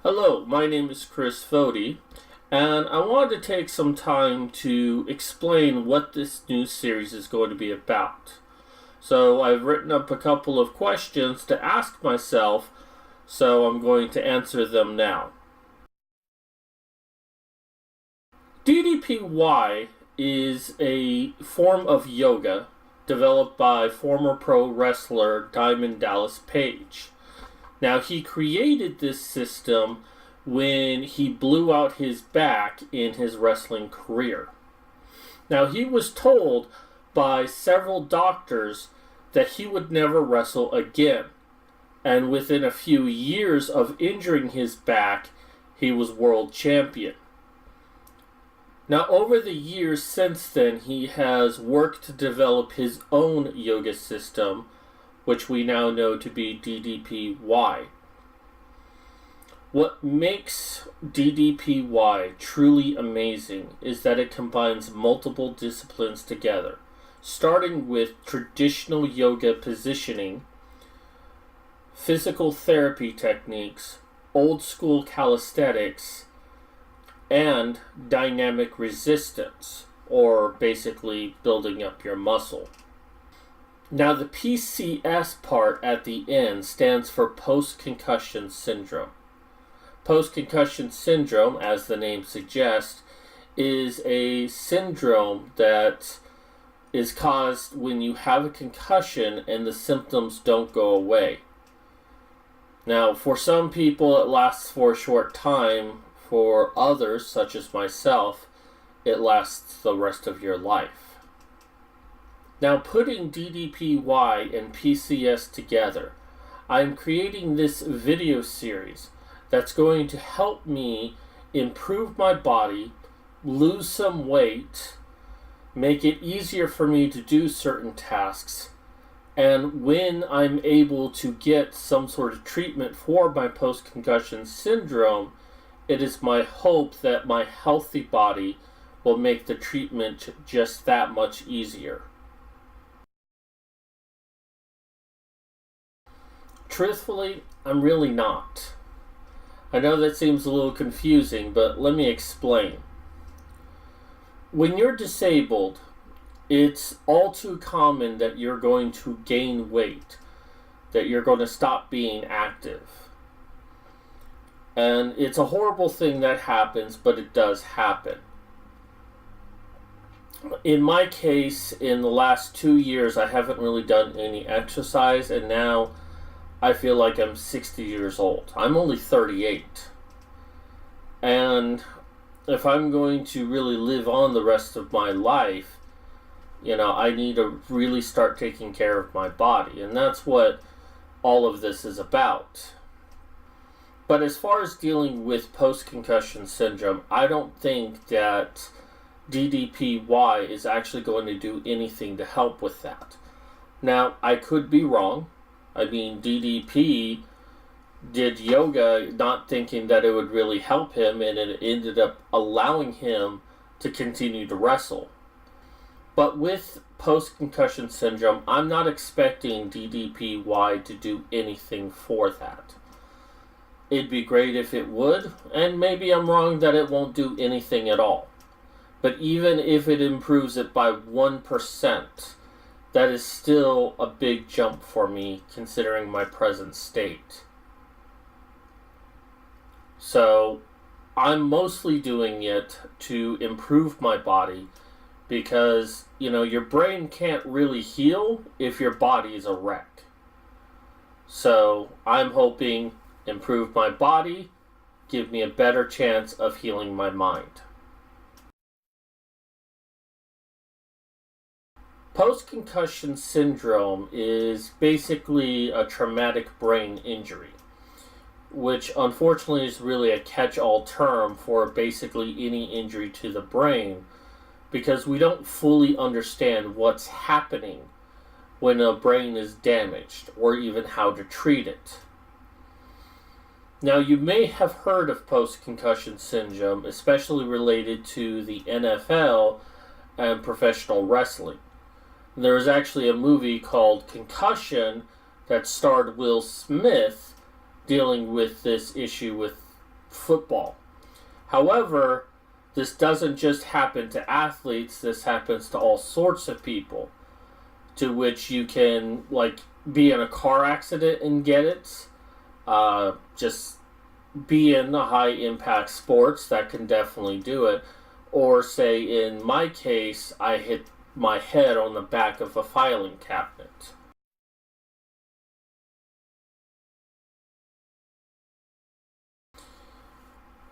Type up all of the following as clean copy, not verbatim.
Hello, my name is Chris Fody, and I wanted to take some time to explain what this new series is going to be about. So I've written up a couple of questions to ask myself, so I'm going to answer them now. DDPY is a form of yoga developed by former pro wrestler Diamond Dallas Page. Now, he created this system when he blew out his back in his wrestling career. Now, he was told by several doctors that he would never wrestle again. And within a few years of injuring his back, he was world champion. Now, over the years since then, he has worked to develop his own yoga system, which we now know to be DDPY. What makes DDPY truly amazing is that it combines multiple disciplines together, starting with traditional yoga positioning, physical therapy techniques, old school calisthenics, and dynamic resistance, or basically building up your muscle. Now, the PCS part at the end stands for Post-Concussion Syndrome. Post-Concussion Syndrome, as the name suggests, is a syndrome that is caused when you have a concussion and the symptoms don't go away. Now, for some people, it lasts for a short time. For others, such as myself, it lasts the rest of your life. Now, putting DDPY and PCS together, I'm creating this video series that's going to help me improve my body, lose some weight, make it easier for me to do certain tasks, and when I'm able to get some sort of treatment for my post-concussion syndrome, it is my hope that my healthy body will make the treatment just that much easier. Truthfully, I'm really not. I know that seems a little confusing, but let me explain. When you're disabled, it's all too common that you're going to gain weight, that you're going to stop being active. And it's a horrible thing that happens, but it does happen. In my case, in the last 2 years, I haven't really done any exercise, and now I feel like I'm 60 years old. I'm only 38. And if I'm going to really live on the rest of my life, I need to really start taking care of my body. And that's what all of this is about. But as far as dealing with post-concussion syndrome, I don't think that DDPY is actually going to do anything to help with that. Now, I could be wrong. I mean, DDP did yoga not thinking that it would really help him, and it ended up allowing him to continue to wrestle. But with post-concussion syndrome, I'm not expecting DDPY to do anything for that. It'd be great if it would, and maybe I'm wrong that it won't do anything at all. But even if it improves it by 1%, that is still a big jump for me considering my present state. So, I'm mostly doing it to improve my body because, your brain can't really heal if your body is a wreck. So, I'm hoping improve my body, give me a better chance of healing my mind. Post-concussion syndrome is basically a traumatic brain injury, which unfortunately is really a catch-all term for basically any injury to the brain, because we don't fully understand what's happening when a brain is damaged, or even how to treat it. Now, you may have heard of post-concussion syndrome, especially related to the NFL and professional wrestling. There was actually a movie called Concussion that starred Will Smith dealing with this issue with football. However, this doesn't just happen to athletes, this happens to all sorts of people, to which you can, like, be in a car accident and get it. Just be in the high impact sports, that can definitely do it. Or say in my case, I hit my head on the back of a filing cabinet.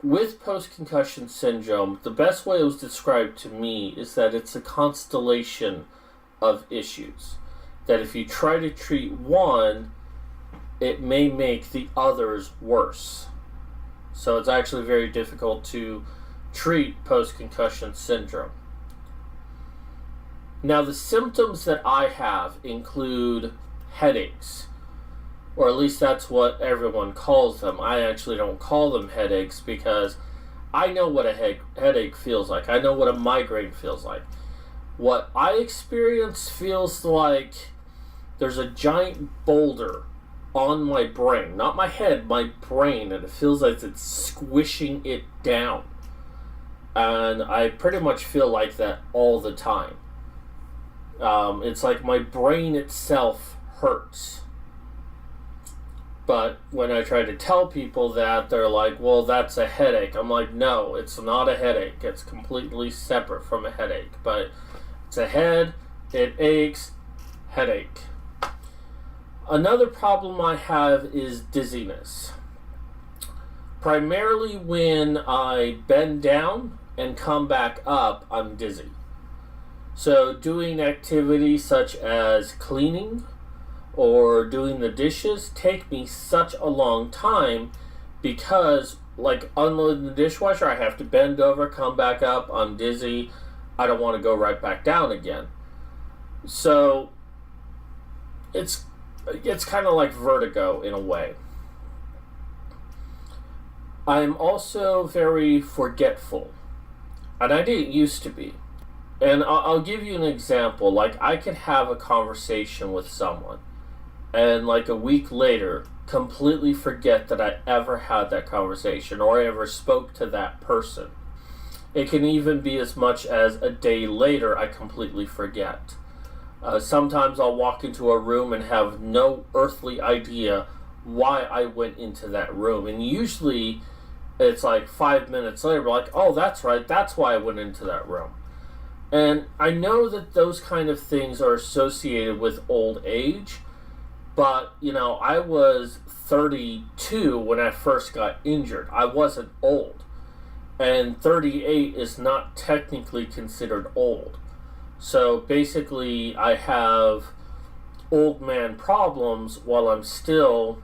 With post-concussion syndrome, the best way it was described to me is that it's a constellation of issues. That if you try to treat one, it may make the others worse. So it's actually very difficult to treat post-concussion syndrome. Now, the symptoms that I have include headaches, or at least that's what everyone calls them. I actually don't call them headaches because I know what a headache feels like. I know what a migraine feels like. What I experience feels like there's a giant boulder on my brain, not my head, my brain, and it feels like it's squishing it down. And I pretty much feel like that all the time. It's like my brain itself hurts. But when I try to tell people that, they're like, well, that's a headache. I'm like, no, it's not a headache. It's completely separate from a headache. But it's a head, it aches, headache. Another problem I have is dizziness. Primarily when I bend down and come back up, I'm dizzy. So doing activities such as cleaning or doing the dishes take me such a long time because, like, unloading the dishwasher, I have to bend over, come back up, I'm dizzy, I don't want to go right back down again. So it's kind of like vertigo in a way. I'm also very forgetful, and I didn't used to be. And I'll give you an example. Like, I could have a conversation with someone and like a week later completely forget that I ever had that conversation or I ever spoke to that person. It can even be as much as a day later I completely forget. Sometimes I'll walk into a room and have no earthly idea why I went into that room. And usually it's like 5 minutes later, we're like, oh, that's right, that's why I went into that room. And I know that those kind of things are associated with old age, but, you know, I was 32 when I first got injured. I wasn't old. And 38 is not technically considered old. So basically, I have old man problems while I'm still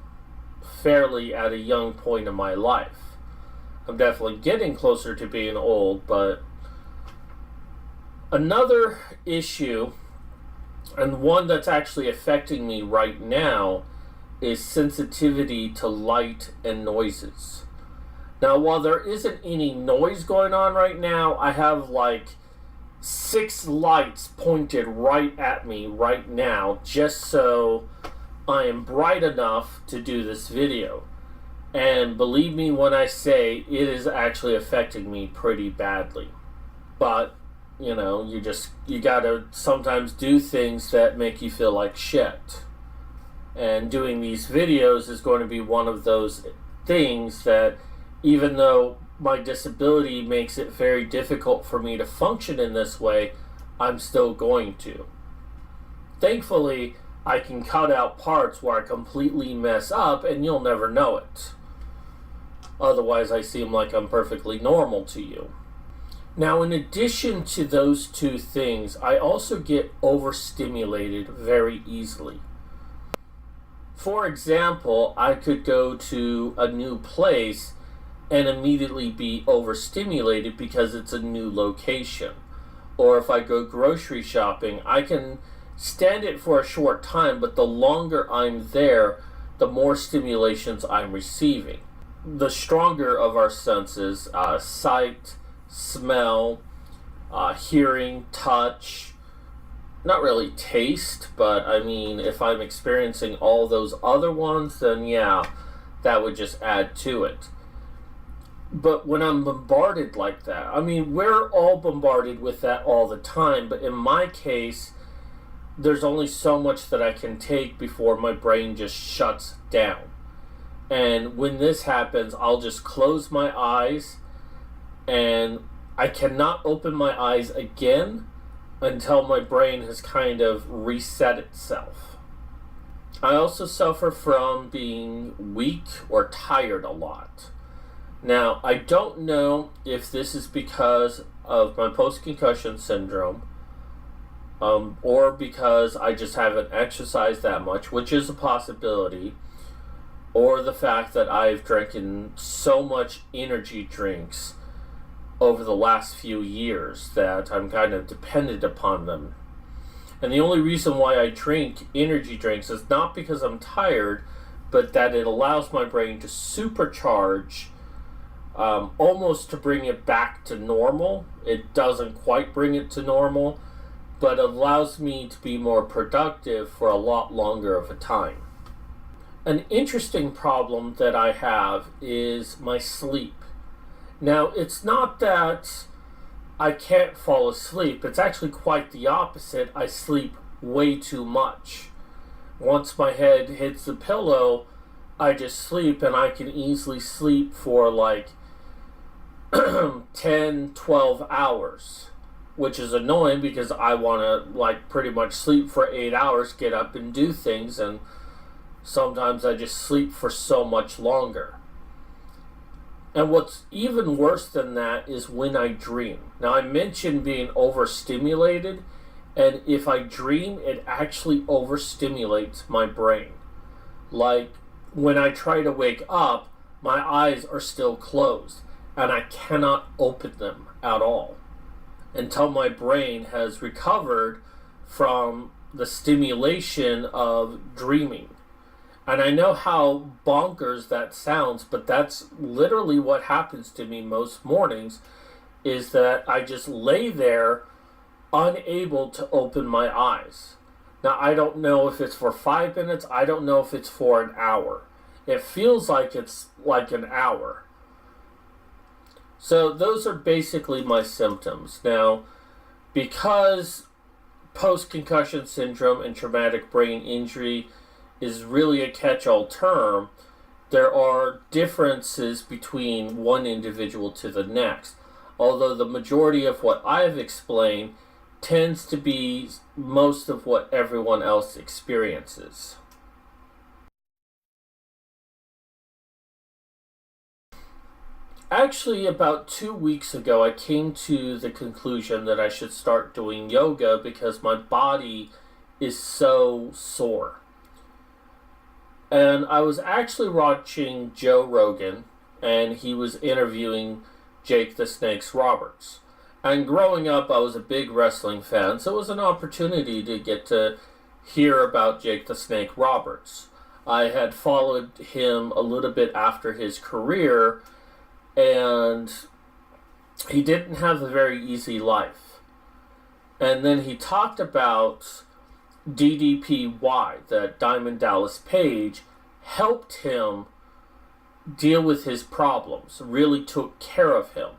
fairly at a young point in my life. I'm definitely getting closer to being old, but another issue, and one that's actually affecting me right now, is sensitivity to light and noises. Now, while there isn't any noise going on right now, I have like 6 lights pointed right at me right now, just so I am bright enough to do this video. And believe me when I say it is actually affecting me pretty badly. But, you know, you gotta sometimes do things that make you feel like shit. And doing these videos is going to be one of those things that, even though my disability makes it very difficult for me to function in this way, I'm still going to. Thankfully, I can cut out parts where I completely mess up and you'll never know it. Otherwise, I seem like I'm perfectly normal to you. Now, in addition to those two things, I also get overstimulated very easily. For example, I could go to a new place and immediately be overstimulated because it's a new location. Or if I go grocery shopping, I can stand it for a short time, but the longer I'm there, the more stimulations I'm receiving. The stronger of our senses, sight, smell, hearing, touch, not really taste, but I mean, if I'm experiencing all those other ones, then yeah, that would just add to it. But when I'm bombarded like that, I mean, we're all bombarded with that all the time, but in my case, there's only so much that I can take before my brain just shuts down. And when this happens, I'll just close my eyes, and I cannot open my eyes again until my brain has kind of reset itself. I also suffer from being weak or tired a lot. Now, I don't know if this is because of my post-concussion syndrome, or because I just haven't exercised that much, which is a possibility, or the fact that I've drinking so much energy drinks over the last few years that I'm kind of dependent upon them. And the only reason why I drink energy drinks is not because I'm tired, but that it allows my brain to supercharge, almost to bring it back to normal. It doesn't quite bring it to normal, but allows me to be more productive for a lot longer of a time. An interesting problem that I have is my sleep. Now, it's not that I can't fall asleep. It's actually quite the opposite. I sleep way too much. Once my head hits the pillow, I just sleep, and I can easily sleep for like 10, 12 hours, which is annoying because I want to like pretty much sleep for 8 hours, get up and do things, and sometimes I just sleep for so much longer. And what's even worse than that is when I dream. Now, I mentioned being overstimulated, and if I dream, it actually overstimulates my brain. Like, when I try to wake up, my eyes are still closed, and I cannot open them at all until my brain has recovered from the stimulation of dreaming. And I know how bonkers that sounds, but that's literally what happens to me most mornings, is that I just lay there unable to open my eyes. Now, I don't know if it's for 5 minutes. I don't know if it's for an hour. It feels like it's like an hour. So those are basically my symptoms. Now, because post-concussion syndrome and traumatic brain injury is really a catch-all term, there are differences between one individual to the next. Although the majority of what I've explained tends to be most of what everyone else experiences. Actually, about 2 weeks ago, I came to the conclusion that I should start doing yoga because my body is so sore. And I was actually watching Joe Rogan, and he was interviewing Jake the Snakes Roberts. And growing up, I was a big wrestling fan, so it was an opportunity to get to hear about Jake the Snake Roberts. I had followed him a little bit after his career, and he didn't have a very easy life. And then he talked about DDPY, that Diamond Dallas Page, helped him deal with his problems, really took care of him,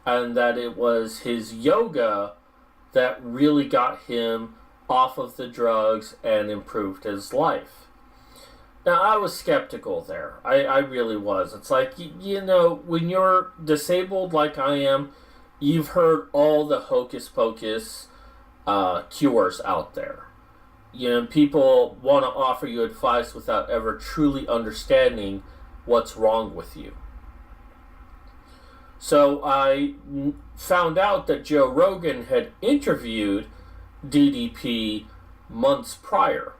and that it was his yoga that really got him off of the drugs and improved his life. Now, I was skeptical there. I really was. It's like, you know, when you're disabled like I am, you've heard all the hocus pocus cures out there. You know, people want to offer you advice without ever truly understanding what's wrong with you. So I found out that Joe Rogan had interviewed DDP months prior.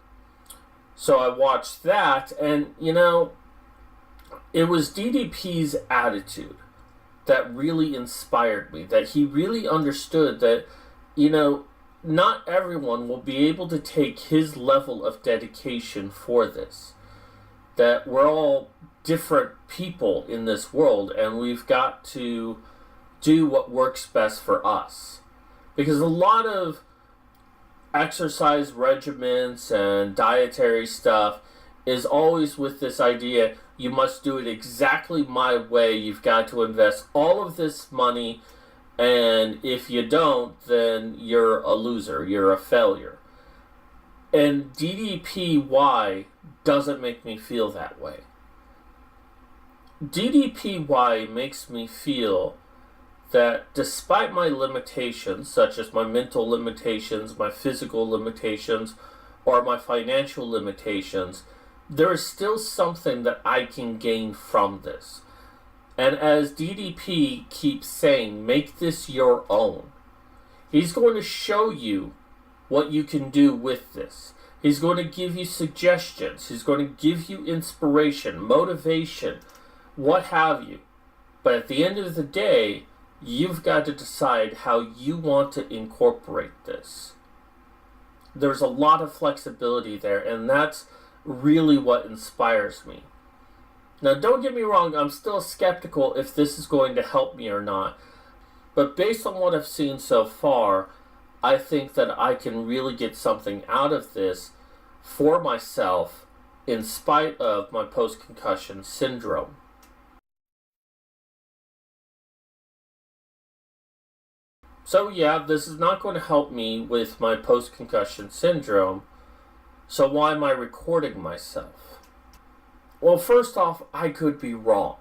So I watched that, and, you know, it was DDP's attitude that really inspired me, that he really understood that, you know, not everyone will be able to take his level of dedication for this. That we're all different people in this world, and we've got to do what works best for us. Because a lot of exercise regimens and dietary stuff is always with this idea, you must do it exactly my way. You've got to invest all of this money, and if you don't, then you're a loser, you're a failure. And DDPY doesn't make me feel that way. DDPY makes me feel that despite my limitations, such as my mental limitations, my physical limitations, or my financial limitations, there is still something that I can gain from this. And as DDP keeps saying, make this your own. He's going to show you what you can do with this. He's going to give you suggestions. He's going to give you inspiration, motivation, what have you. But at the end of the day, you've got to decide how you want to incorporate this. There's a lot of flexibility there, and that's really what inspires me. Now, don't get me wrong, I'm still skeptical if this is going to help me or not. But based on what I've seen so far, I think that I can really get something out of this for myself in spite of my post-concussion syndrome. So yeah, this is not going to help me with my post-concussion syndrome. So why am I recording myself? Well, first off, I could be wrong.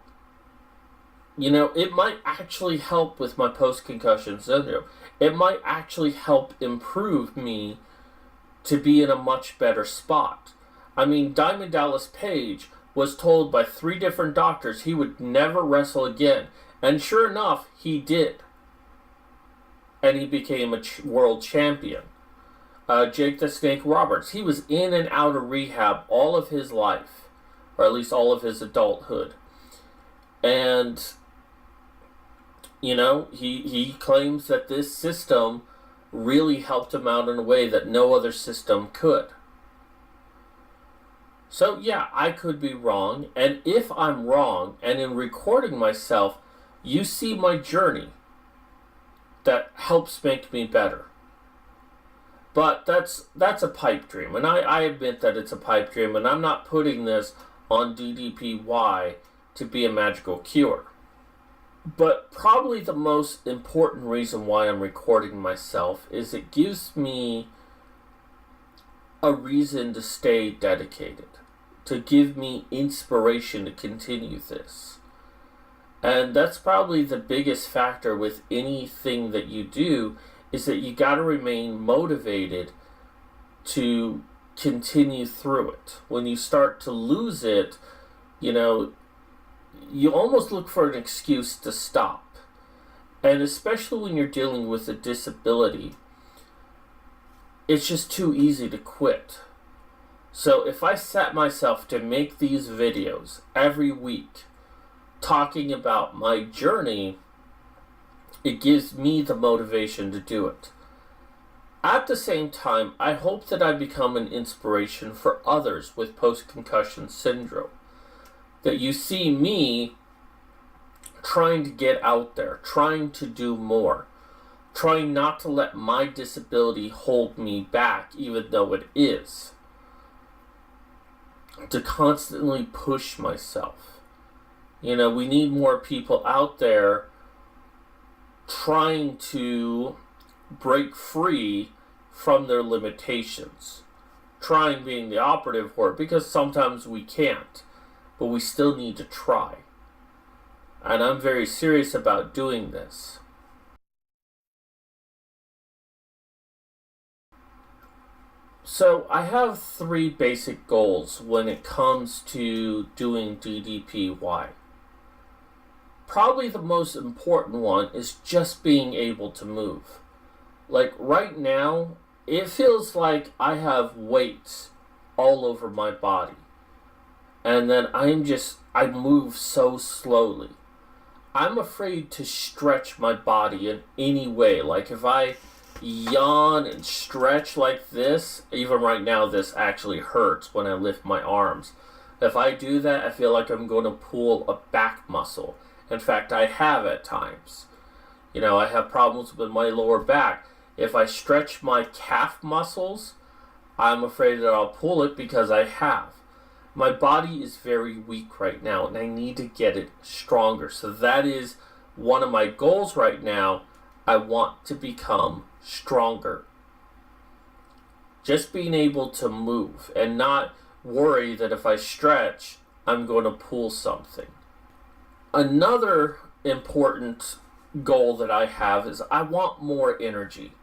It might actually help with my post-concussion syndrome. It might actually help improve me to be in a much better spot. I mean, Diamond Dallas Page was told by 3 different doctors he would never wrestle again. And sure enough, he did. And he became a world champion. Jake the Snake Roberts, he was in and out of rehab all of his life, or at least all of his adulthood. And, he claims that this system really helped him out in a way that no other system could. So yeah, I could be wrong, and if I'm wrong, and in recording myself, you see my journey, that helps make me better. But that's a pipe dream, and I admit that it's a pipe dream, and I'm not putting this on DDPY to be a magical cure. But probably the most important reason why I'm recording myself is it gives me a reason to stay dedicated, to give me inspiration to continue this. And that's probably the biggest factor with anything that you do, is that you got to remain motivated to continue through it. When you start to lose it, you almost look for an excuse to stop. And especially when you're dealing with a disability, it's just too easy to quit. So if I set myself to make these videos every week, talking about my journey, it gives me the motivation to do it. At the same time, I hope that I become an inspiration for others with post-concussion syndrome. That you see me trying to get out there, trying to do more, trying not to let my disability hold me back, even though it is. To constantly push myself. We need more people out there trying to break free from their limitations. Trying being the operative word, because sometimes we can't, but we still need to try. And I'm very serious about doing this. So I have 3 basic goals when it comes to doing DDPY. Probably the most important one is just being able to move. Like right now, it feels like I have weights all over my body. And then I move so slowly. I'm afraid to stretch my body in any way. Like if I yawn and stretch like this, even right now this actually hurts when I lift my arms. If I do that, I feel like I'm going to pull a back muscle. In fact, I have at times. I have problems with my lower back. If I stretch my calf muscles, I'm afraid that I'll pull it because I have. My body is very weak right now, and I need to get it stronger. So that is one of my goals right now. I want to become stronger. Just being able to move and not worry that if I stretch, I'm going to pull something. Another important goal that I have is I want more energy.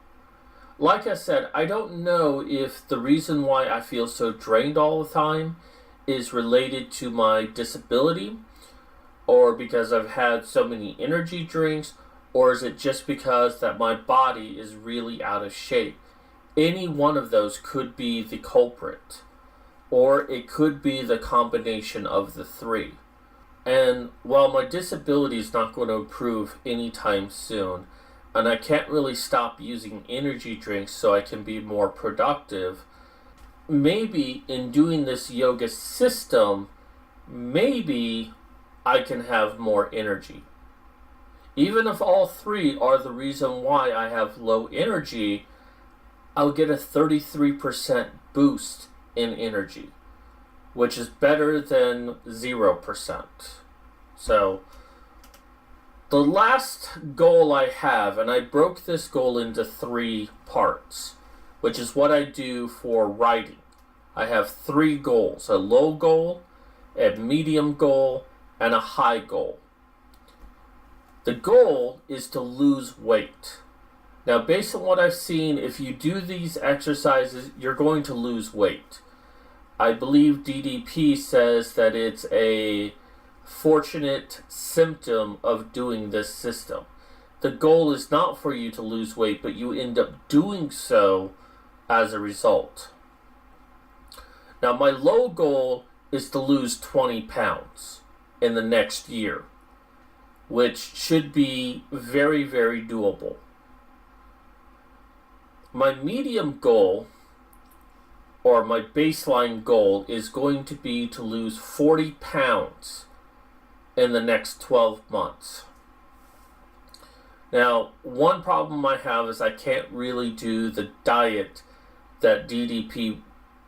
Like I said, I don't know if the reason why I feel so drained all the time is related to my disability, or because I've had so many energy drinks, or is it just because that my body is really out of shape? Any one of those could be the culprit, or it could be the combination of the three. And while my disability is not going to improve anytime soon, and I can't really stop using energy drinks so I can be more productive, maybe in doing this yoga system, maybe I can have more energy. Even if all three are the reason why I have low energy, I'll get a 33% boost in energy, which is better than 0%. So, the last goal I have, and I broke this goal into 3 parts, which is what I do for writing. I have 3 goals: a low goal, a medium goal, and a high goal. The goal is to lose weight. Now, based on what I've seen, if you do these exercises, you're going to lose weight. I believe DDP says that it's a fortunate symptom of doing this system. The goal is not for you to lose weight, but you end up doing so as a result. Now, my low goal is to lose 20 pounds in the next year, which should be very, very doable. My medium goal, or my baseline goal, is going to be to lose 40 pounds in the next 12 months. Now, one problem I have is I can't really do the diet that DDP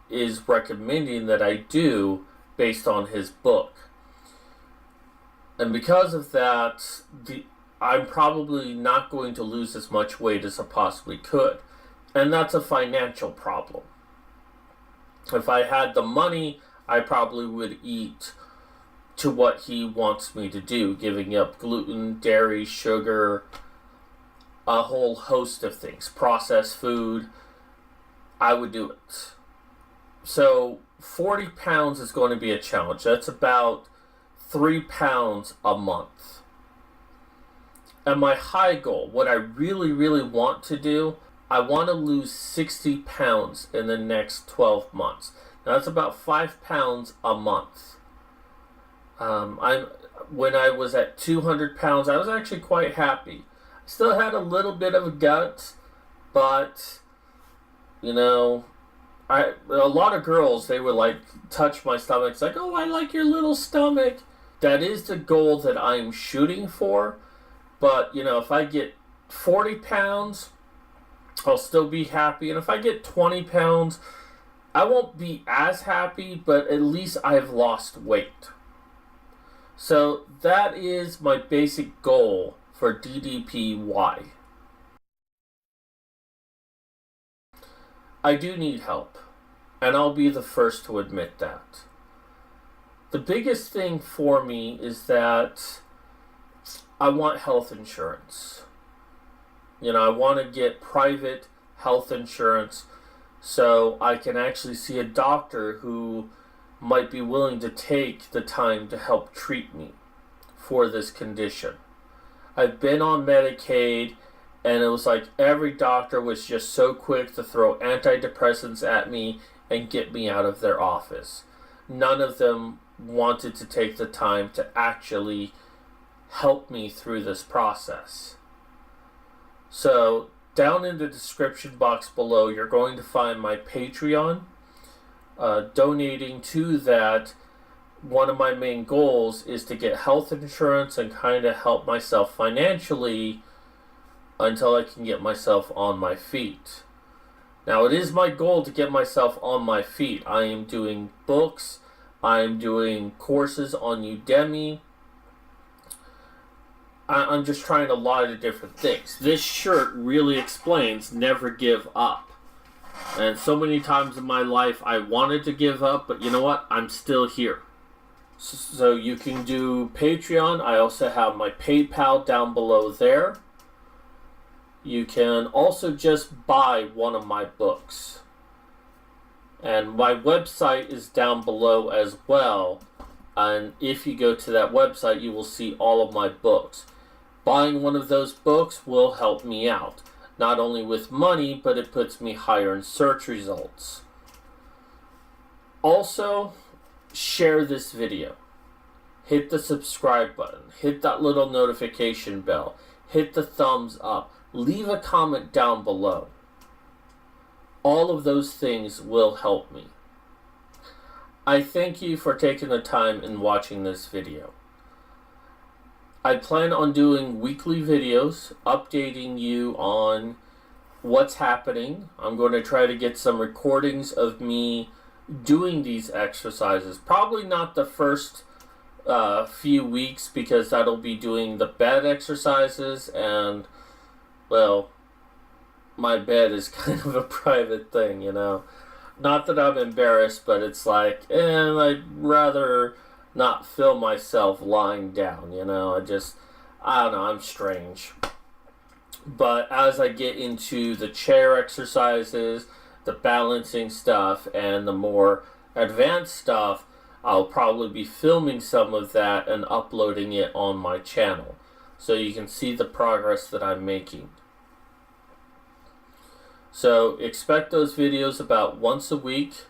is recommending that I do based on his book. And because of that, I'm probably not going to lose as much weight as I possibly could. And that's a financial problem. If I had the money, I probably would eat to what he wants me to do, giving up gluten, dairy, sugar, a whole host of things, processed food. I would do it. So 40 pounds is going to be a challenge. That's about 3 pounds a month. And my high goal, what I really, really want to do, I want to lose 60 pounds in the next 12 months. Now, that's about 5 pounds a month. When I was at 200 pounds, I was actually quite happy. I still had a little bit of a gut, but, you know, a lot of girls, they would like touch my stomach. It's like, oh, I like your little stomach. That is the goal that I'm shooting for. But, you know, if I get 40 pounds, I'll still be happy. And if I get 20 pounds, I won't be as happy, but at least I've lost weight. So that is my basic goal for DDPY. I do need help, and I'll be the first to admit that. The biggest thing for me is that I want health insurance. You know, I want to get private health insurance so I can actually see a doctor who might be willing to take the time to help treat me for this condition. I've been on Medicaid, and it was like every doctor was just so quick to throw antidepressants at me and get me out of their office. None of them wanted to take the time to actually help me through this process. So down in the description box below, you're going to find my Patreon. Donating to that, one of my main goals is to get health insurance and kind of help myself financially until I can get myself on my feet. Now, it is my goal to get myself on my feet. I am doing books. I'm doing courses on Udemy. I'm just trying a lot of different things. This shirt really explains never give up. And so many times in my life I wanted to give up, but you know what? I'm still here. So you can do Patreon. I also have my PayPal down below there. You can also just buy one of my books. And my website is down below as well. And if you go to that website, you will see all of my books. Buying one of those books will help me out. Not only with money, but it puts me higher in search results. Also, share this video. Hit the subscribe button. Hit that little notification bell. Hit the thumbs up. Leave a comment down below. All of those things will help me. I thank you for taking the time and watching this video. I plan on doing weekly videos, updating you on what's happening. I'm going to try to get some recordings of me doing these exercises. Probably not the first few weeks, because that'll be doing the bed exercises, and, well, my bed is kind of a private thing, you know. Not that I'm embarrassed, but it's like, I'd rather not film myself lying down, you know. I don't know, I'm strange. But as I get into the chair exercises, the balancing stuff, and the more advanced stuff, I'll probably be filming some of that and uploading it on my channel, so you can see the progress that I'm making. So expect those videos about once a week,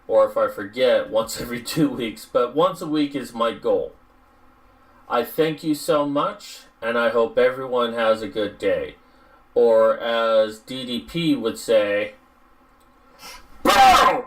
or if I forget, once every 2 weeks, but once a week is my goal. I thank you so much, and I hope everyone has a good day. Or as DDP would say, BOW!